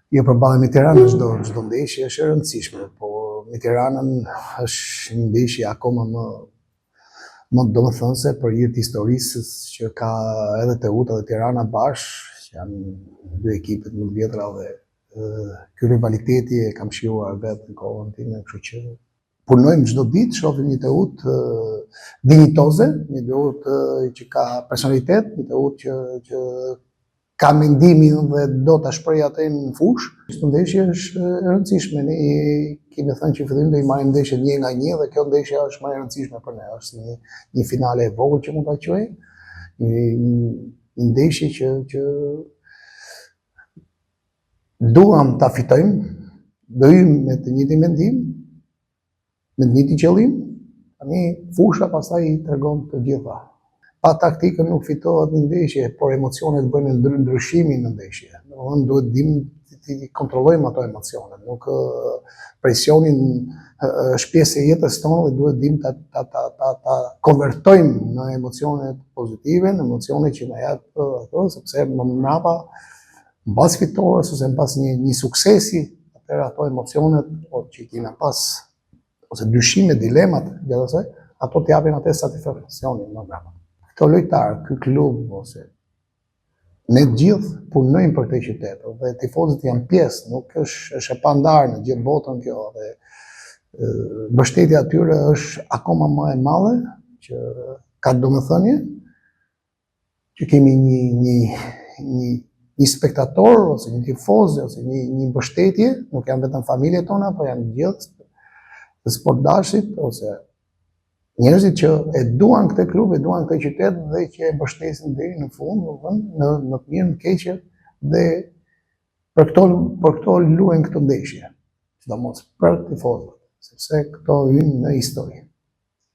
Jo, përballë me Tiranën çdo ndeshje është e rëndësishme, po me Tiranën është një ndeshje akoma më domethënëse për hir të historisë që ka edhe Teuta dhe Tirana bashkë, që janë dy ekipet më të vjetra dhe ky rivaliteti e kam shijuar vetë në kohën time, kështu që punojmë çdo ditë, shohim një Teutë dinjitoze, një Teutë që ka personalitet, një Teutë që ka mendimin dhe do ta shprehë atë në fushë. Kjo ndeshje është e rëndësishme. Ne kemi thënë që fillim do i marrim ndeshjet 1-1 dhe kjo ndeshje është më e rëndësishme për ne. Është një finale e vogël që mund ta quajmë, një ndeshje që duam ta fitojmë, do hyjmë me të njëjtin mendim, me të njëjtin qëllim. Tani fusha pastaj i tregon të gjitha. Pa taktikën nuk fitohet një ndeshje, por emocionet bëjnë ndryshimin në ndeshje. Domethënë duhet dim të kontrollojmë ato emocione, nuk presionin është pjesë e jetës tonë dhe duhet dim ta konvertojmë në emocione pozitive, në emocione që na jap ato, sepse më mbrapa mbas fitores ose mbas një suksesi, atëherë ato emocionet që kemi pas ose dyshimet, dilemat, gjithasë, ato të japin atë satisfaksionin më mbrapa. Këto lojtarë, ky klub ose ne të gjithë punojmë për këtë qytet dhe tifozët janë pjesë, nuk është e pandarë në gjithë botën kjo dhe mbështetja atyre është akoma më e madhe që ka domethënie që kemi një spektator ose një tifoz ose një mbështetje, nuk janë vetëm familjet tona, po janë gjithë sportdashit ose njerëzit që e duan këtë klub, e duan këtë qytet dhe që e mbështesin deri në fund, në të mirën, në keqen dhe për këto luajnë këtë ndeshje, sidomos për tifozët, sepse këto hyjnë në histori.